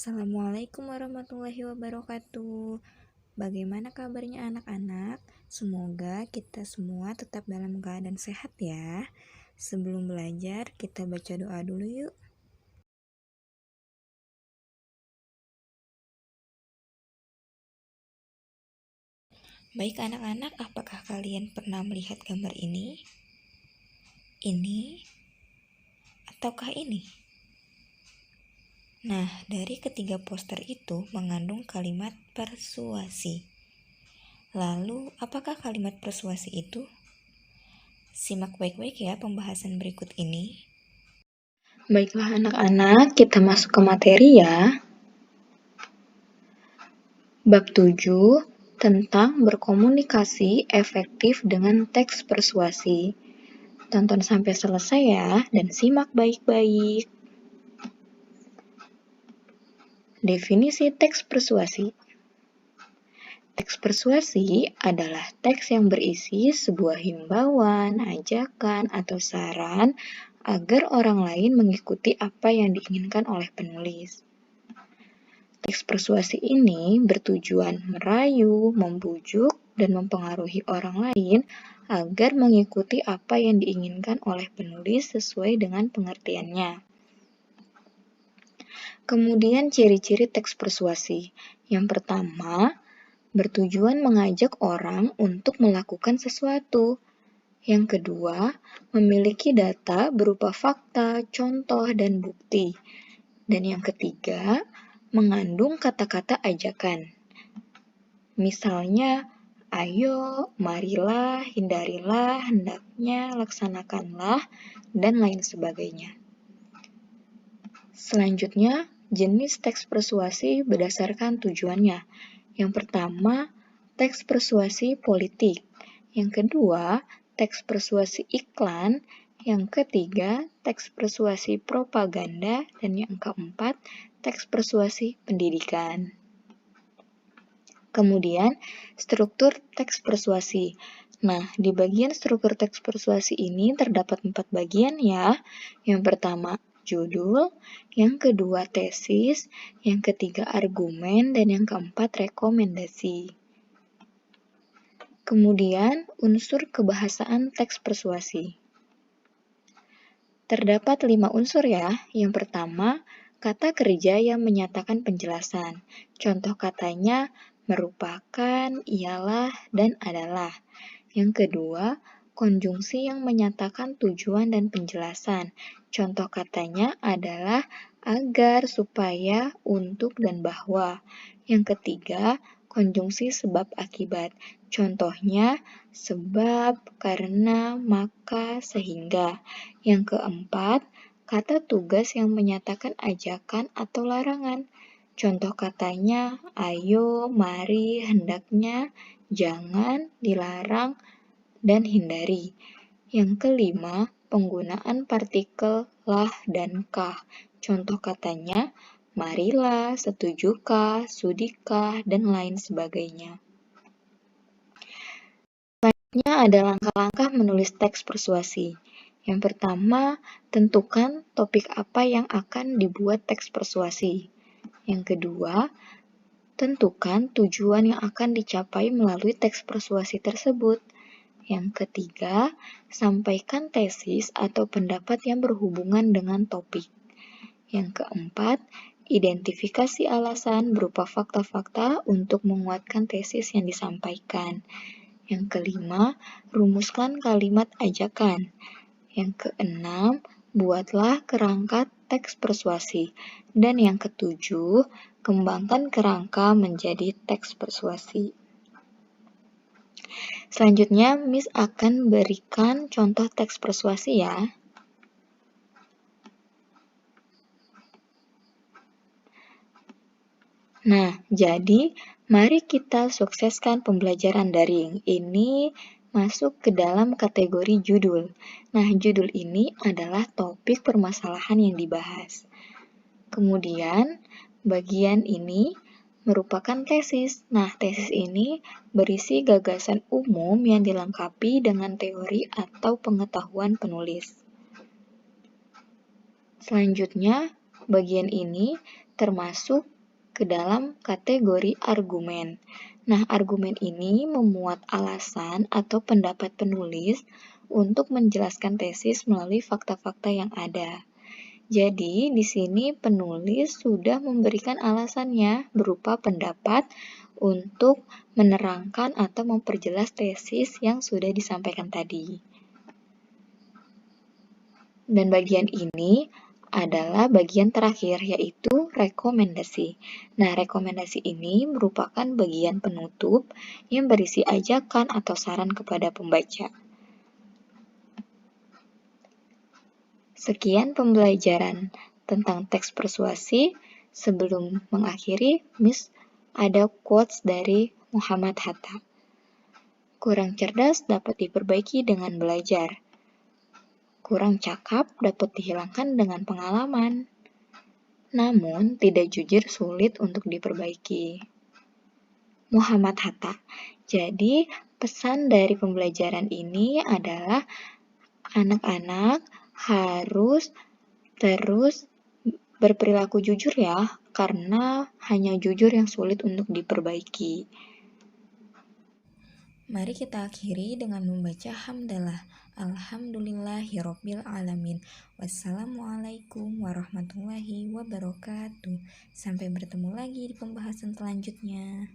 Assalamualaikum warahmatullahi wabarakatuh. Bagaimana kabarnya anak-anak? Semoga kita semua tetap dalam keadaan sehat ya. Sebelum belajar, kita baca doa dulu yuk. Baik anak-anak, apakah kalian pernah melihat gambar ini? Ini? Ataukah ini? Nah, dari ketiga poster itu mengandung kalimat persuasi. Lalu, apakah kalimat persuasi itu? Simak baik-baik ya pembahasan berikut ini. Baiklah anak-anak, kita masuk ke materi ya. Bab 7 tentang berkomunikasi efektif dengan teks persuasi. Tonton sampai selesai ya, dan simak baik-baik. Definisi teks persuasi. Teks persuasi adalah teks yang berisi sebuah himbauan, ajakan, atau saran agar orang lain mengikuti apa yang diinginkan oleh penulis. Teks persuasi ini bertujuan merayu, membujuk, dan mempengaruhi orang lain agar mengikuti apa yang diinginkan oleh penulis sesuai dengan pengertiannya. Kemudian ciri-ciri teks persuasi. Yang pertama, bertujuan mengajak orang untuk melakukan sesuatu. Yang kedua, memiliki data berupa fakta, contoh, dan bukti. Dan yang ketiga, mengandung kata-kata ajakan. Misalnya, ayo, marilah, hindarilah, hendaknya, laksanakanlah, dan lain sebagainya. Selanjutnya, jenis teks persuasi berdasarkan tujuannya. Yang pertama, teks persuasi politik. Yang kedua, teks persuasi iklan. Yang ketiga, teks persuasi propaganda. Dan yang keempat, teks persuasi pendidikan. Kemudian, struktur teks persuasi. Nah, di bagian struktur teks persuasi ini terdapat 4 bagian ya. Yang pertama, judul, yang kedua, tesis, yang ketiga, argumen, dan yang keempat, rekomendasi. Kemudian, unsur kebahasaan teks persuasi. Terdapat 5 unsur ya. Yang pertama, kata kerja yang menyatakan penjelasan. Contoh katanya merupakan, ialah, dan adalah. Yang kedua, konjungsi yang menyatakan tujuan dan penjelasan. Contoh katanya adalah agar, supaya, untuk, dan bahwa. Yang ketiga, konjungsi sebab akibat. Contohnya sebab, karena, maka, sehingga. Yang keempat, kata tugas yang menyatakan ajakan atau larangan. Contoh katanya ayo, mari, hendaknya, jangan, dilarang, dan hindari. Yang kelima, penggunaan partikel lah dan kah. Contoh katanya marilah, setujukah, sudikah, dan lain sebagainya. Selanjutnya ada langkah-langkah menulis teks persuasi. Yang pertama, tentukan topik apa yang akan dibuat teks persuasi. Yang kedua, tentukan tujuan yang akan dicapai melalui teks persuasi tersebut. Yang ketiga, sampaikan tesis atau pendapat yang berhubungan dengan topik. Yang keempat, identifikasi alasan berupa fakta-fakta untuk menguatkan tesis yang disampaikan. Yang kelima, rumuskan kalimat ajakan. Yang keenam, buatlah kerangka teks persuasi. Dan yang ketujuh, kembangkan kerangka menjadi teks persuasi. Selanjutnya, Miss akan berikan contoh teks persuasi ya. Nah, jadi mari kita sukseskan pembelajaran daring. Ini masuk ke dalam kategori judul. Nah, judul ini adalah topik permasalahan yang dibahas. Kemudian, bagian ini merupakan tesis. Nah, tesis ini berisi gagasan umum yang dilengkapi dengan teori atau pengetahuan penulis. Selanjutnya, bagian ini termasuk ke dalam kategori argumen. Nah, argumen ini memuat alasan atau pendapat penulis untuk menjelaskan tesis melalui fakta-fakta yang ada. Jadi, di sini penulis sudah memberikan alasannya berupa pendapat untuk menerangkan atau memperjelas tesis yang sudah disampaikan tadi. Dan bagian ini adalah bagian terakhir, yaitu rekomendasi. Nah, rekomendasi ini merupakan bagian penutup yang berisi ajakan atau saran kepada pembaca. Sekian pembelajaran tentang teks persuasi. Sebelum mengakhiri, Miss ada quotes dari Muhammad Hatta. Kurang cerdas dapat diperbaiki dengan belajar. Kurang cakap dapat dihilangkan dengan pengalaman. Namun, tidak jujur sulit untuk diperbaiki. Muhammad Hatta. Jadi, pesan dari pembelajaran ini adalah anak-anak harus terus berperilaku jujur ya, karena hanya jujur yang sulit untuk diperbaiki. Mari kita akhiri dengan membaca hamdalah. Alhamdulillahirabbil alamin. Wassalamualaikum warahmatullahi wabarakatuh. Sampai bertemu lagi di pembahasan selanjutnya.